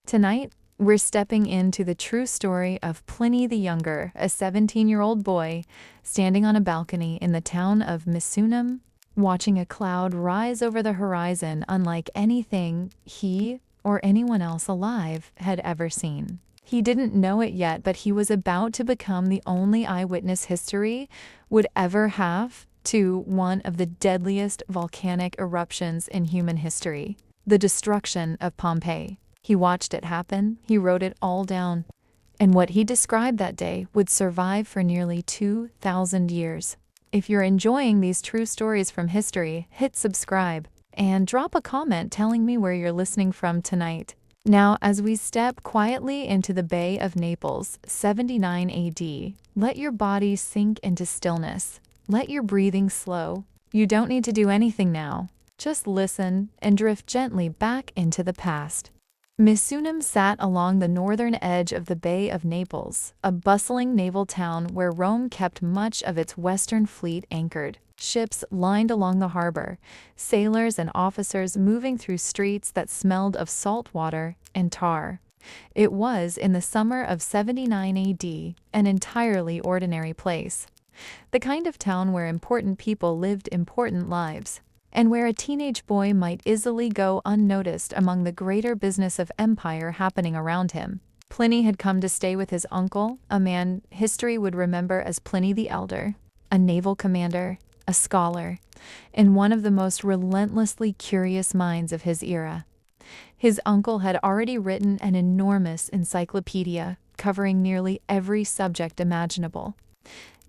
Tonight, we're stepping into the true story of Pliny the Younger, a 17-year-old boy standing on a balcony in the town of Misenum, watching a cloud rise over the horizon unlike anything he or anyone else alive had ever seen. He didn't know it yet, but he was about to become the only eyewitness history would ever have to one of the deadliest volcanic eruptions in human history, the destruction of Pompeii. He watched it happen, he wrote it all down, and what he described that day would survive for nearly 2,000 years. If you're enjoying these true stories from history, hit subscribe and drop a comment telling me where you're listening from tonight. Now, as we step quietly into the Bay of Naples, 79 AD, let your body sink into stillness. Let your breathing slow. You don't need to do anything now. Just listen and drift gently back into the past. Misenum sat along the northern edge of the Bay of Naples, a bustling naval town where Rome kept much of its western fleet anchored. Ships lined along the harbor, sailors and officers moving through streets that smelled of salt water and tar. It was, in the summer of 79 AD, an entirely ordinary place. The kind of town where important people lived important lives, and where a teenage boy might easily go unnoticed among the greater business of empire happening around him. Pliny had come to stay with his uncle, a man history would remember as Pliny the Elder, a naval commander, a scholar, and one of the most relentlessly curious minds of his era. His uncle had already written an enormous encyclopedia covering nearly every subject imaginable: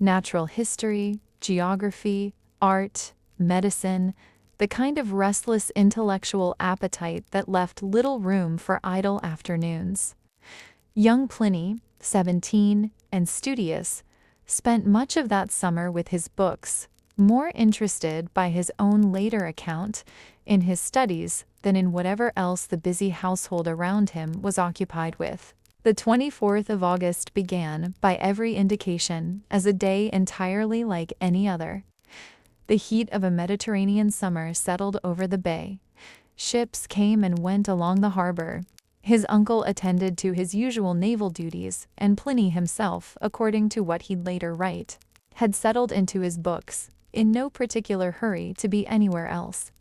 natural history, geography, art, medicine, the kind of restless intellectual appetite that left little room for idle afternoons. Young Pliny, 17 and studious, spent much of that summer with his books, more interested by his own later account in his studies than in whatever else the busy household around him was occupied with. The 24th of August began, by every indication, as a day entirely like any other. The heat of a Mediterranean summer settled over the bay. Ships came and went along the harbor. His uncle attended to his usual naval duties, and Pliny himself, according to what he'd later write, had settled into his books, in no particular hurry to be anywhere else.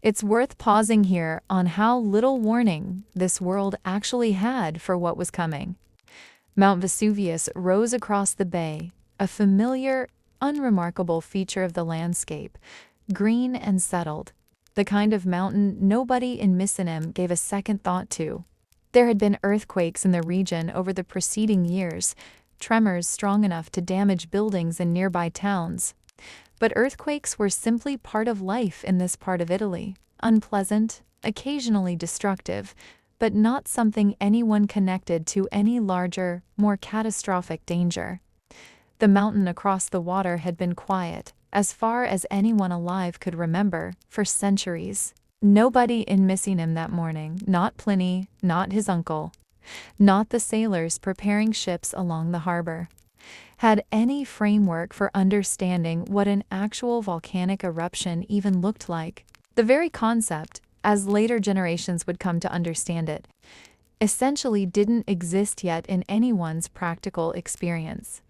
It's worth pausing here on how little warning this world actually had for what was coming. Mount Vesuvius rose across the bay, a familiar, unremarkable feature of the landscape, green and settled, the kind of mountain nobody in Misenum gave a second thought to. There had been earthquakes in the region over the preceding years, tremors strong enough to damage buildings in nearby towns. But earthquakes were simply part of life in this part of Italy, unpleasant, occasionally destructive, but not something anyone connected to any larger, more catastrophic danger. The mountain across the water had been quiet, as far as anyone alive could remember, for centuries. Nobody in Misenum that morning, not Pliny, not his uncle, not the sailors preparing ships along the harbor, had any framework for understanding what an actual volcanic eruption even looked like. The very concept, as later generations would come to understand it, essentially didn't exist yet in anyone's practical experience.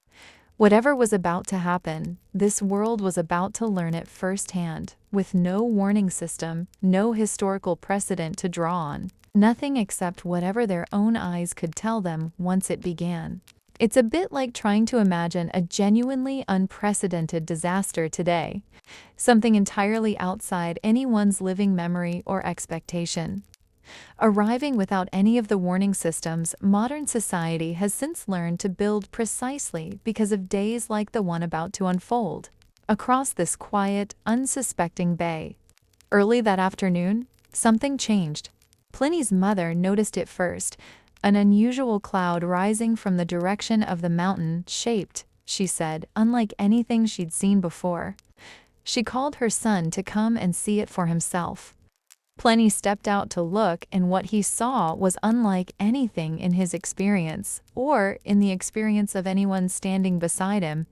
Whatever was about to happen, this world was about to learn it firsthand, with no warning system, no historical precedent to draw on, nothing except whatever their own eyes could tell them once it began. It's a bit like trying to imagine a genuinely unprecedented disaster today, something entirely outside anyone's living memory or expectation. Arriving without any of the warning systems modern society has since learned to build precisely because of days like the one about to unfold, across this quiet, unsuspecting bay. Early that afternoon, something changed. Pliny's mother noticed it first, an unusual cloud rising from the direction of the mountain, shaped, she said, unlike anything she'd seen before. She called her son to come and see it for himself. Pliny stepped out to look, and what he saw was unlike anything in his experience, or in the experience of anyone standing beside him.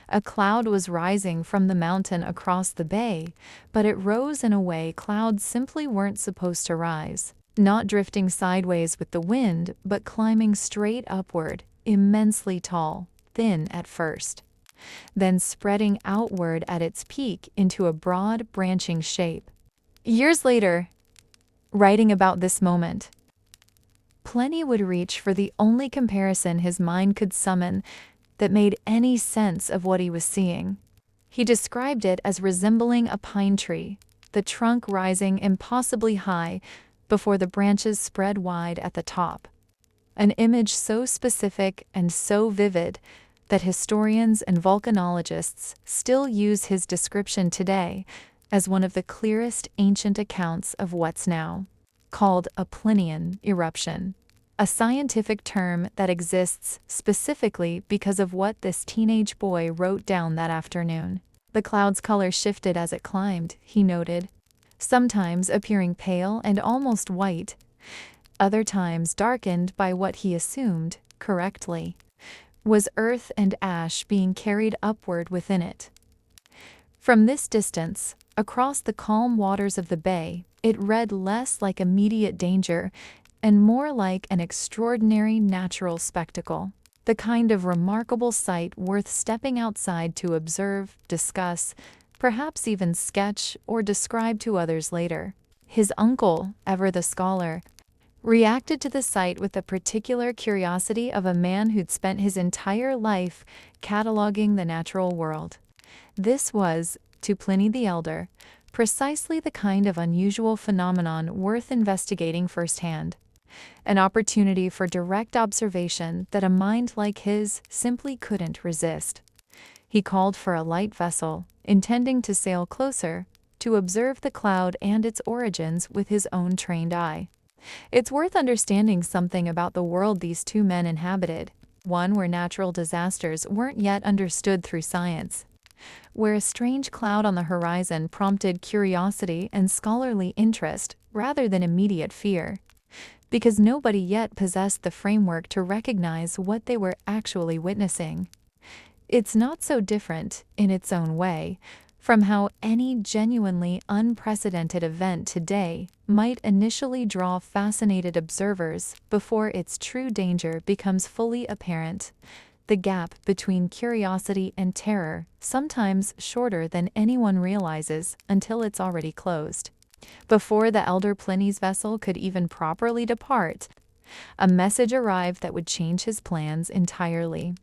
A cloud was rising from the mountain across the bay, but it rose in a way clouds simply weren't supposed to rise. not drifting sideways with the wind, but climbing straight upward, immensely tall, thin at first, then spreading outward at its peak into a broad, branching shape. Years later, writing about this moment, Pliny would reach for the only comparison his mind could summon that made any sense of what he was seeing. He described it as resembling a pine tree, the trunk rising impossibly high before the branches spread wide at the top. An image so specific and so vivid that historians and volcanologists still use his description today as one of the clearest ancient accounts of what's now called a Plinian eruption, a scientific term that exists specifically because of what this teenage boy wrote down that afternoon. The cloud's color shifted as it climbed, he noted, sometimes appearing pale and almost white, other times darkened by what he assumed, correctly, was earth and ash being carried upward within it. From this distance, across the calm waters of the bay, it read less like immediate danger and more like an extraordinary natural spectacle, the kind of remarkable sight worth stepping outside to observe, discuss, perhaps even sketch or describe to others later. His uncle, ever the scholar, reacted to the sight with the particular curiosity of a man who'd spent his entire life cataloging the natural world. This was, to Pliny the Elder, precisely the kind of unusual phenomenon worth investigating firsthand, an opportunity for direct observation that a mind like his simply couldn't resist. He called for a light vessel, intending to sail closer, to observe the cloud and its origins with his own trained eye. It's worth understanding something about the world these two men inhabited, one where natural disasters weren't yet understood through science, where a strange cloud on the horizon prompted curiosity and scholarly interest rather than immediate fear, because nobody yet possessed the framework to recognize what they were actually witnessing. It's not so different, in its own way, from how any genuinely unprecedented event today might initially draw fascinated observers before its true danger becomes fully apparent. The gap between curiosity and terror, sometimes shorter than anyone realizes until it's already closed. Before the elder Pliny's vessel could even properly depart, a message arrived that would change his plans entirely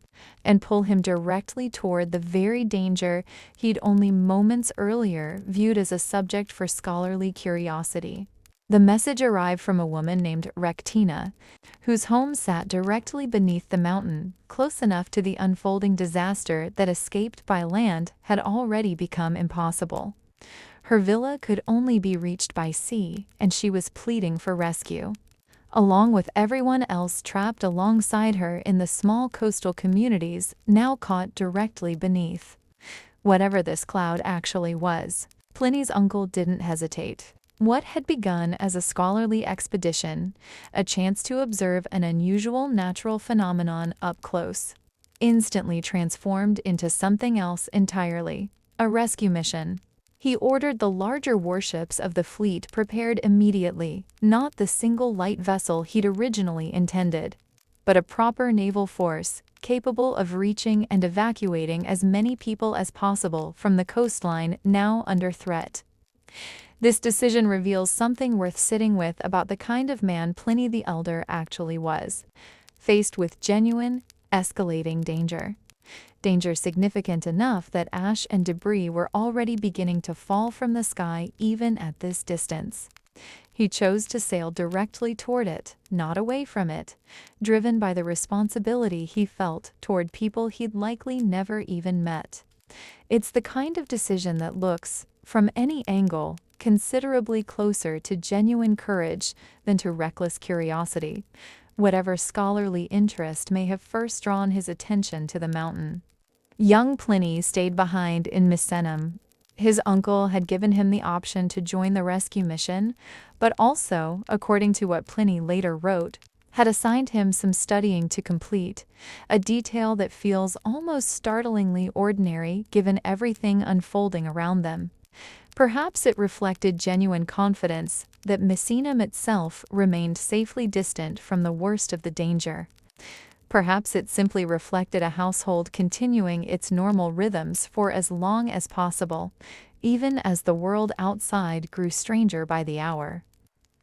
and pull him directly toward the very danger he'd only moments earlier viewed as a subject for scholarly curiosity. The message arrived from a woman named Rectina, whose home sat directly beneath the mountain, close enough to the unfolding disaster that escaped by land had already become impossible. Her villa could only be reached by sea, and she was pleading for rescue, along with everyone else trapped alongside her in the small coastal communities now caught directly beneath. Whatever this cloud actually was, Pliny's uncle didn't hesitate. What had begun as a scholarly expedition, a chance to observe an unusual natural phenomenon up close, instantly transformed into something else entirely, a rescue mission. He ordered the larger warships of the fleet prepared immediately, not the single light vessel he'd originally intended, but a proper naval force capable of reaching and evacuating as many people as possible from the coastline now under threat. This decision reveals something worth sitting with about the kind of man Pliny the Elder actually was, faced with genuine, escalating danger. Danger significant enough that ash and debris were already beginning to fall from the sky even at this distance. He chose to sail directly toward it, not away from it, driven by the responsibility he felt toward people he'd likely never even met. It's the kind of decision that looks, from any angle, considerably closer to genuine courage than to reckless curiosity, whatever scholarly interest may have first drawn his attention to the mountain. Young Pliny stayed behind in Misenum. His uncle had given him the option to join the rescue mission, but also, according to what Pliny later wrote, had assigned him some studying to complete, a detail that feels almost startlingly ordinary given everything unfolding around them. Perhaps it reflected genuine confidence that Misenum itself remained safely distant from the worst of the danger. Perhaps it simply reflected a household continuing its normal rhythms for as long as possible, even as the world outside grew stranger by the hour.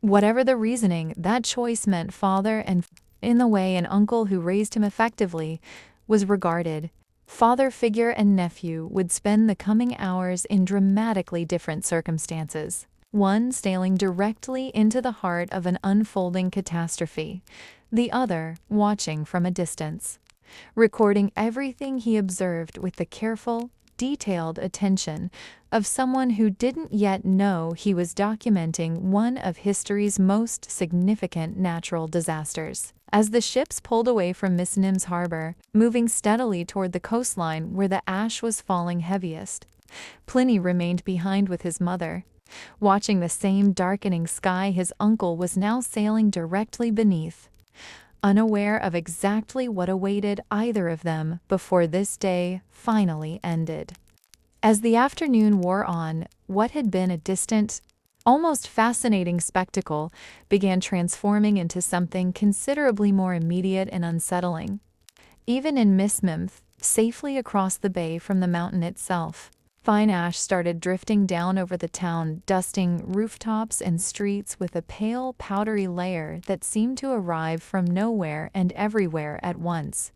Whatever the reasoning, that choice meant father and, in the way an uncle who raised him effectively was regarded. Father figure and nephew would spend the coming hours in dramatically different circumstances. One sailing directly into the heart of an unfolding catastrophe, the other watching from a distance, recording everything he observed with the careful, detailed attention of someone who didn't yet know he was documenting one of history's most significant natural disasters. As the ships pulled away from Misenum's harbor, moving steadily toward the coastline where the ash was falling heaviest, Pliny remained behind with his mother, watching the same darkening sky his uncle was now sailing directly beneath, unaware of exactly what awaited either of them before this day finally ended. As the afternoon wore on, what had been a distant, almost fascinating spectacle began transforming into something considerably more immediate and unsettling. Even in Misenum, safely across the bay from the mountain itself, fine ash started drifting down over the town, dusting rooftops and streets with a pale, powdery layer that seemed to arrive from nowhere and everywhere at once.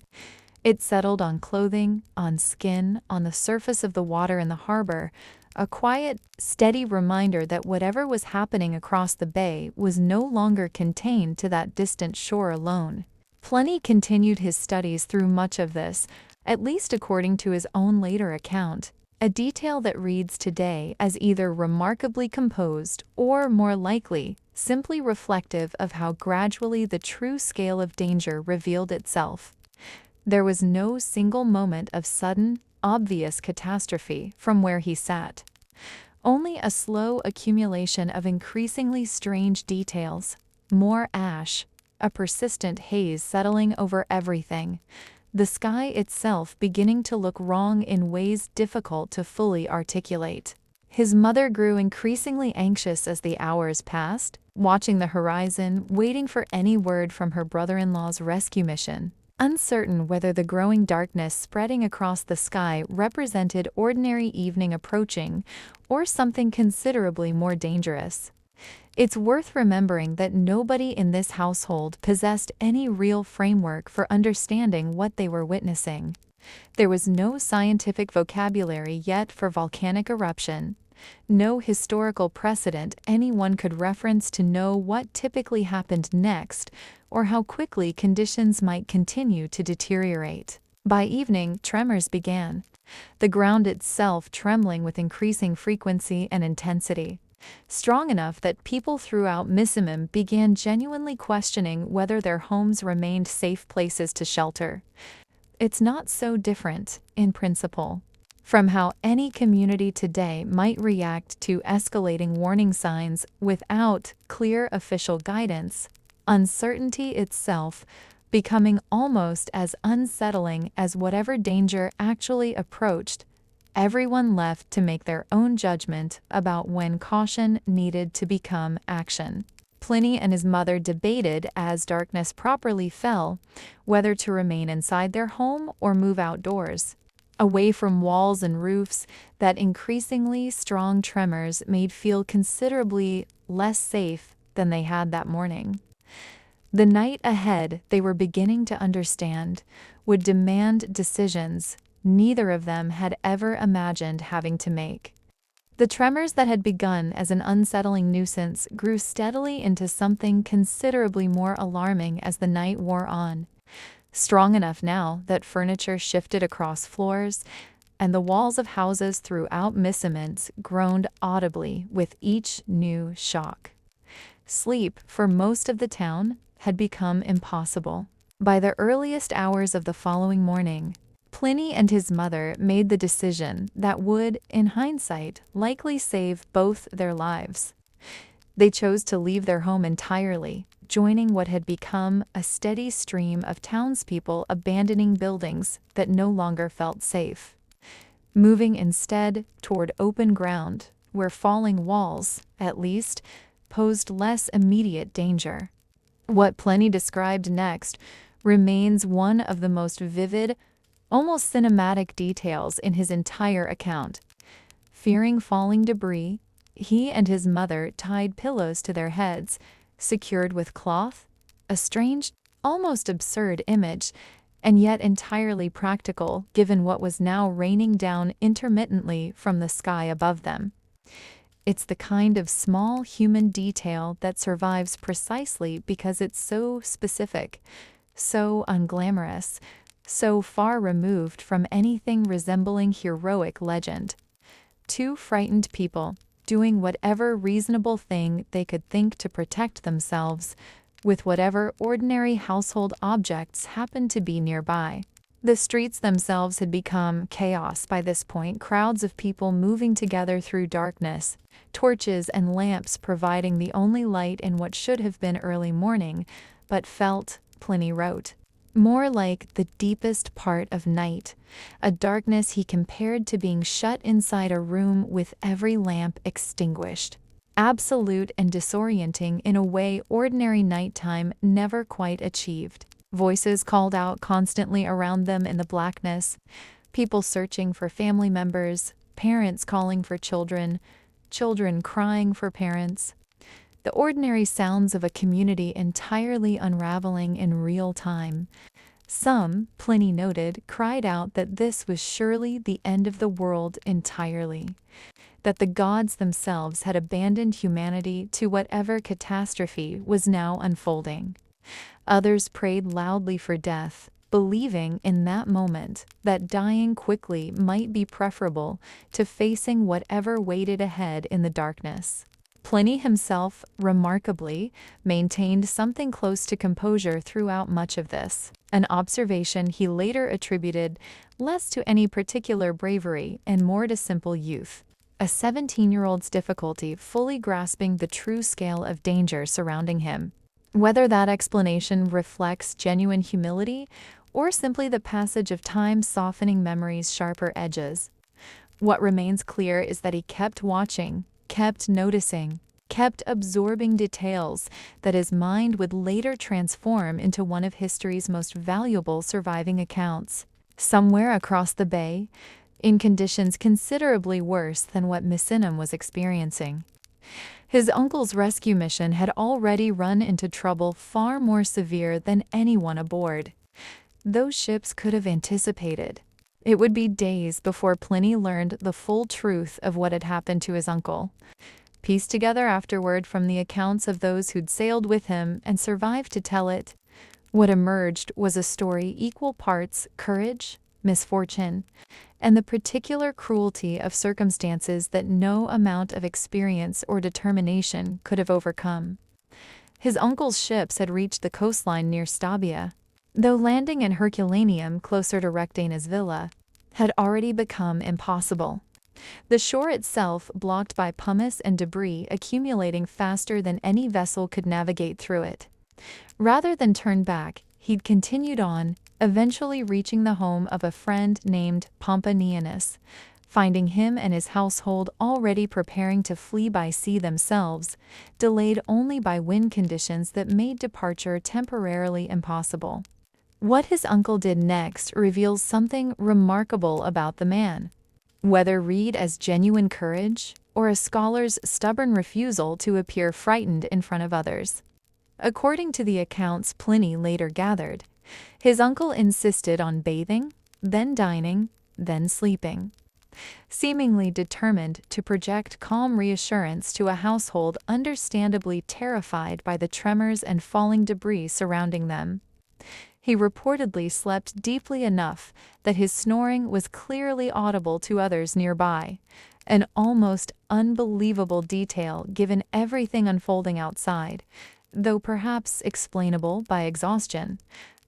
It settled on clothing, on skin, on the surface of the water in the harbor, a quiet, steady reminder that whatever was happening across the bay was no longer contained to that distant shore alone. Pliny continued his studies through much of this, at least according to his own later account, a detail that reads today as either remarkably composed or, more likely, simply reflective of how gradually the true scale of danger revealed itself. There was no single moment of sudden, obvious catastrophe from where he sat. Only a slow accumulation of increasingly strange details, more ash, a persistent haze settling over everything, the sky itself beginning to look wrong in ways difficult to fully articulate. His mother grew increasingly anxious as the hours passed, watching the horizon, waiting for any word from her brother-in-law's rescue mission, uncertain whether the growing darkness spreading across the sky represented ordinary evening approaching or something considerably more dangerous. It's worth remembering that nobody in this household possessed any real framework for understanding what they were witnessing. There was no scientific vocabulary yet for volcanic eruption, no historical precedent anyone could reference to know what typically happened next or how quickly conditions might continue to deteriorate. By evening, tremors began, the ground itself trembling with increasing frequency and intensity, strong enough that people throughout Misenum began genuinely questioning whether their homes remained safe places to shelter. It's not so different, in principle, from how any community today might react to escalating warning signs without clear official guidance, uncertainty itself becoming almost as unsettling as whatever danger actually approached, everyone left to make their own judgment about when caution needed to become action. Pliny and his mother debated, as darkness properly fell, whether to remain inside their home or move outdoors, away from walls and roofs that increasingly strong tremors made feel considerably less safe than they had that morning. The night ahead, they were beginning to understand, would demand decisions neither of them had ever imagined having to make. The tremors that had begun as an unsettling nuisance grew steadily into something considerably more alarming as the night wore on, strong enough now that furniture shifted across floors, and the walls of houses throughout Misenum groaned audibly with each new shock. Sleep, for most of the town, had become impossible. By the earliest hours of the following morning, Pliny and his mother made the decision that would, in hindsight, likely save both their lives. They chose to leave their home entirely, joining what had become a steady stream of townspeople abandoning buildings that no longer felt safe, moving instead toward open ground, where falling walls, at least, posed less immediate danger. What Pliny described next remains one of the most vivid, almost cinematic details in his entire account. Fearing falling debris, he and his mother tied pillows to their heads, secured with cloth, a strange, almost absurd image, and yet entirely practical given what was now raining down intermittently from the sky above them. It's the kind of small human detail that survives precisely because it's so specific, so unglamorous, so far removed from anything resembling heroic legend. Two frightened people, doing whatever reasonable thing they could think to protect themselves, with whatever ordinary household objects happened to be nearby. The streets themselves had become chaos by this point, crowds of people moving together through darkness, torches and lamps providing the only light in what should have been early morning, but felt, Pliny wrote, more like the deepest part of night, a darkness he compared to being shut inside a room with every lamp extinguished. Absolute and disorienting in a way ordinary nighttime never quite achieved. Voices called out constantly around them in the blackness, people searching for family members, parents calling for children, children crying for parents. The ordinary sounds of a community entirely unraveling in real time. Some, Pliny noted, cried out that this was surely the end of the world entirely, that the gods themselves had abandoned humanity to whatever catastrophe was now unfolding. Others prayed loudly for death, believing in that moment that dying quickly might be preferable to facing whatever waited ahead in the darkness. Pliny himself, remarkably, maintained something close to composure throughout much of this, an observation he later attributed less to any particular bravery and more to simple youth, a 17-year-old's difficulty fully grasping the true scale of danger surrounding him. Whether that explanation reflects genuine humility or simply the passage of time softening memory's sharper edges, what remains clear is that he kept watching, kept noticing, kept absorbing details that his mind would later transform into one of history's most valuable surviving accounts. Somewhere across the bay, in conditions considerably worse than what Misenum was experiencing, his uncle's rescue mission had already run into trouble far more severe than anyone aboard. Those ships could have anticipated. It would be days before Pliny learned the full truth of what had happened to his uncle, pieced together afterward from the accounts of those who'd sailed with him and survived to tell it. What emerged was a story equal parts courage, misfortune, and the particular cruelty of circumstances that no amount of experience or determination could have overcome. His uncle's ships had reached the coastline near Stabia, though landing in Herculaneum closer to Rectane's villa had already become impossible. The shore itself blocked by pumice and debris accumulating faster than any vessel could navigate through it. Rather than turn back, he'd continued on, eventually reaching the home of a friend named Pompeii, finding him and his household already preparing to flee by sea themselves, delayed only by wind conditions that made departure temporarily impossible. What his uncle did next reveals something remarkable about the man. Whether read as genuine courage or a scholar's stubborn refusal to appear frightened in front of others. According to the accounts Pliny later gathered, his uncle insisted on bathing, then dining, then sleeping, seemingly determined to project calm reassurance to a household understandably terrified by the tremors and falling debris surrounding them. He reportedly slept deeply enough that his snoring was clearly audible to others nearby, an almost unbelievable detail given everything unfolding outside, though perhaps explainable by exhaustion,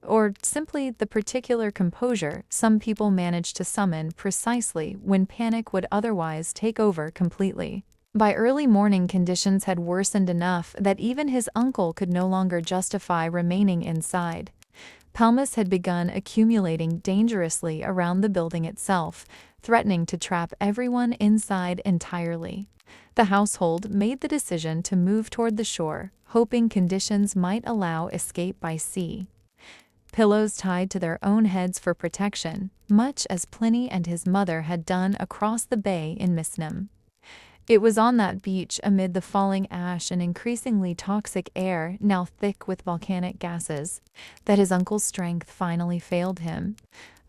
or simply the particular composure some people manage to summon precisely when panic would otherwise take over completely. By early morning, conditions had worsened enough that even his uncle could no longer justify remaining inside. Pumice had begun accumulating dangerously around the building itself, threatening to trap everyone inside entirely. The household made the decision to move toward the shore, hoping conditions might allow escape by sea. Pillows tied to their own heads for protection, much as Pliny and his mother had done across the bay in Misenum. It was on that beach, amid the falling ash and increasingly toxic air, now thick with volcanic gases, that his uncle's strength finally failed him.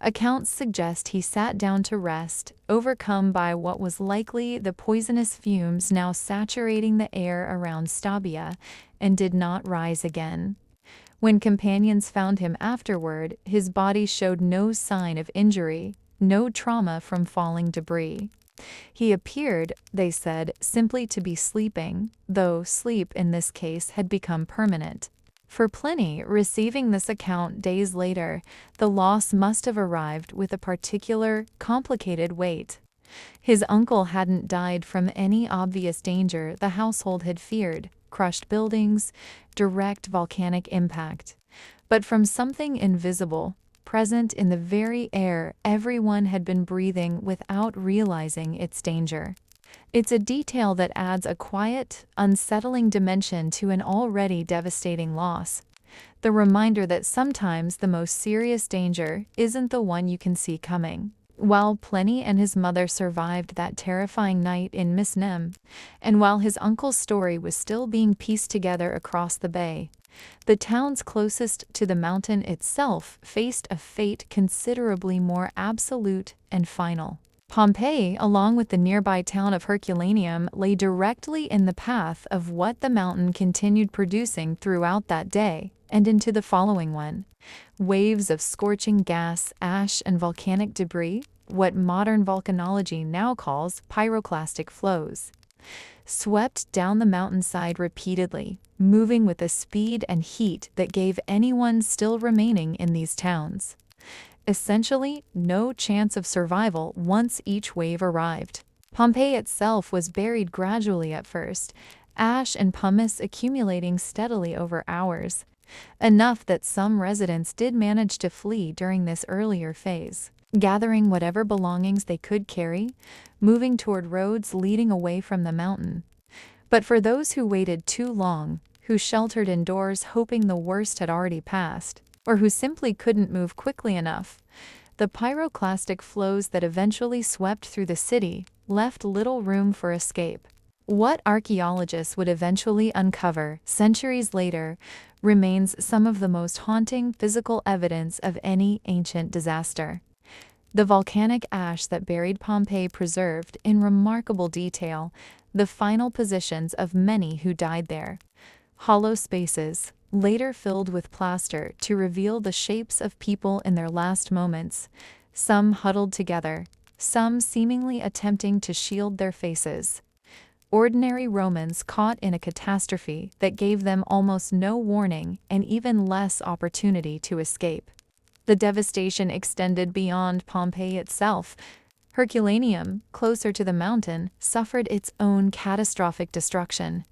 Accounts suggest he sat down to rest, overcome by what was likely the poisonous fumes now saturating the air around Stabia, and did not rise again. When companions found him afterward, his body showed no sign of injury, no trauma from falling debris. He appeared, they said, simply to be sleeping, though sleep in this case had become permanent. For Pliny, receiving this account days later, the loss must have arrived with a particular, complicated weight. His uncle hadn't died from any obvious danger the household had feared, crushed buildings, direct volcanic impact, but from something invisible, present in the very air everyone had been breathing without realizing its danger. It's a detail that adds a quiet, unsettling dimension to an already devastating loss. The reminder that sometimes the most serious danger isn't the one you can see coming. While Pliny and his mother survived that terrifying night in Misenum, and while his uncle's story was still being pieced together across the bay, the towns closest to the mountain itself faced a fate considerably more absolute and final. Pompeii, along with the nearby town of Herculaneum, lay directly in the path of what the mountain continued producing throughout that day and into the following one. Waves of scorching gas, ash, and volcanic debris, what modern volcanology now calls pyroclastic flows, swept down the mountainside repeatedly, moving with a speed and heat that gave anyone still remaining in these towns essentially no chance of survival once each wave arrived. Pompeii itself was buried gradually at first, ash and pumice accumulating steadily over hours, enough that some residents did manage to flee during this earlier phase, gathering whatever belongings they could carry, moving toward roads leading away from the mountain. But for those who waited too long, who sheltered indoors hoping the worst had already passed, or who simply couldn't move quickly enough, the pyroclastic flows that eventually swept through the city left little room for escape. What archaeologists would eventually uncover, centuries later, remains some of the most haunting physical evidence of any ancient disaster. The volcanic ash that buried Pompeii preserved, in remarkable detail, the final positions of many who died there. Hollow spaces, later filled with plaster to reveal the shapes of people in their last moments, some huddled together, some seemingly attempting to shield their faces. Ordinary Romans caught in a catastrophe that gave them almost no warning and even less opportunity to escape. The devastation extended beyond Pompeii itself. Herculaneum, closer to the mountain, suffered its own catastrophic destruction,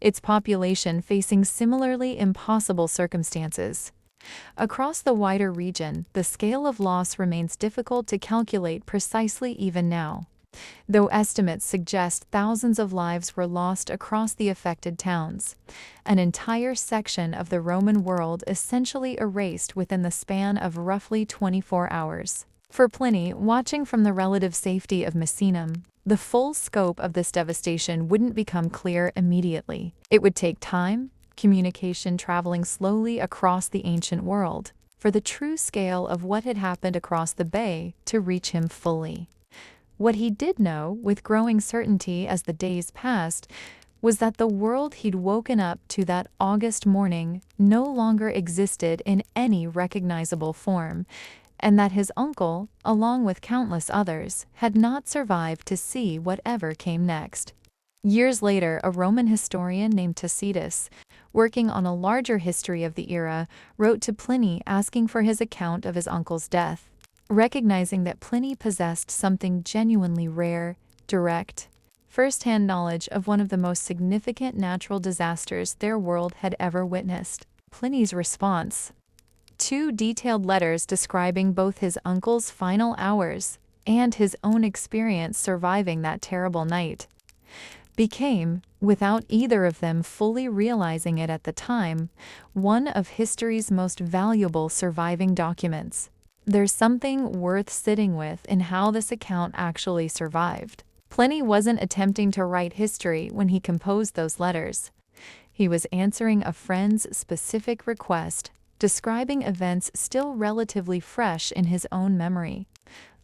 its population facing similarly impossible circumstances. Across the wider region, the scale of loss remains difficult to calculate precisely even now, though estimates suggest thousands of lives were lost across the affected towns, an entire section of the Roman world essentially erased within the span of roughly 24 hours. For Pliny, watching from the relative safety of Misenum, the full scope of this devastation wouldn't become clear immediately. It would take time, communication traveling slowly across the ancient world, for the true scale of what had happened across the bay to reach him fully. What he did know, with growing certainty as the days passed, was that the world he'd woken up to that August morning no longer existed in any recognizable form, and that his uncle, along with countless others, had not survived to see whatever came next. Years later, a Roman historian named Tacitus, working on a larger history of the era, wrote to Pliny asking for his account of his uncle's death, recognizing that Pliny possessed something genuinely rare, direct, first-hand knowledge of one of the most significant natural disasters their world had ever witnessed. Pliny's response: 2 detailed letters describing both his uncle's final hours and his own experience surviving that terrible night, became, without either of them fully realizing it at the time, one of history's most valuable surviving documents. There's something worth sitting with in how this account actually survived. Pliny wasn't attempting to write history when he composed those letters. He was answering a friend's specific request, describing events still relatively fresh in his own memory,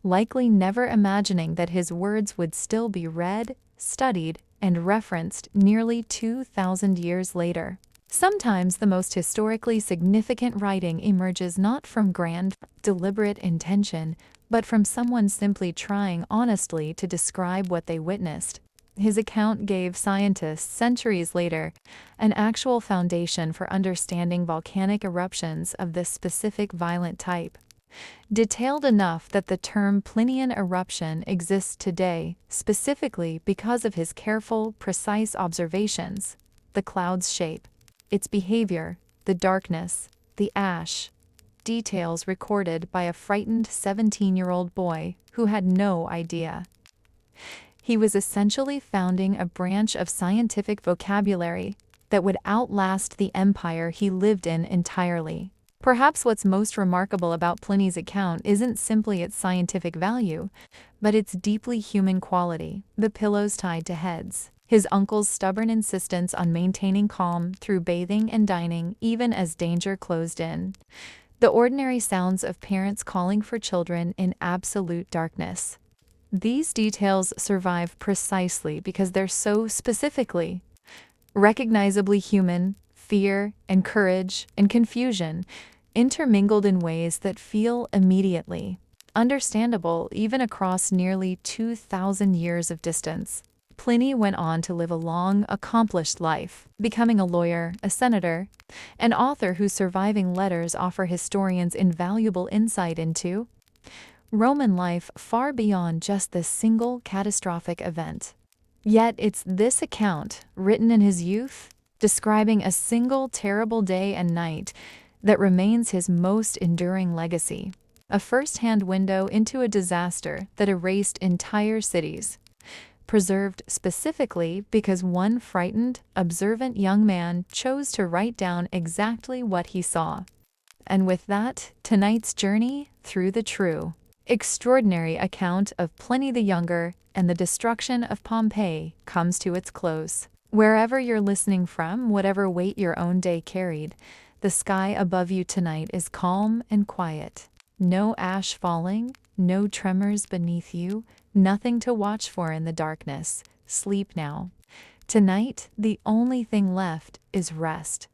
likely never imagining that his words would still be read, studied, and referenced nearly 2,000 years later. Sometimes the most historically significant writing emerges not from grand, deliberate intention, but from someone simply trying honestly to describe what they witnessed. His account gave scientists centuries later an actual foundation for understanding volcanic eruptions of this specific violent type. Detailed enough that the term Plinian eruption exists today, specifically because of his careful, precise observations: the cloud's shape, its behavior, the darkness, the ash. Details recorded by a frightened 17-year-old boy who had no idea. He was essentially founding a branch of scientific vocabulary that would outlast the empire he lived in entirely. Perhaps what's most remarkable about Pliny's account isn't simply its scientific value, but its deeply human quality: the pillows tied to heads, his uncle's stubborn insistence on maintaining calm through bathing and dining even as danger closed in, the ordinary sounds of parents calling for children in absolute darkness. These details survive precisely because they're so specifically, recognizably human: fear and courage and confusion, intermingled in ways that feel immediately understandable even across nearly 2,000 years of distance. Pliny went on to live a long, accomplished life, becoming a lawyer, a senator, an author whose surviving letters offer historians invaluable insight into Roman life far beyond just this single catastrophic event. Yet it's this account, written in his youth, describing a single terrible day and night, that remains his most enduring legacy, a first-hand window into a disaster that erased entire cities, preserved specifically because one frightened, observant young man chose to write down exactly what he saw. And with that, tonight's journey through the true, extraordinary account of Pliny the Younger and the destruction of Pompeii comes to its close. Wherever you're listening from, whatever weight your own day carried, the sky above you tonight is calm and quiet. No ash falling, no tremors beneath you, nothing to watch for in the darkness. Sleep now. Tonight, the only thing left is rest.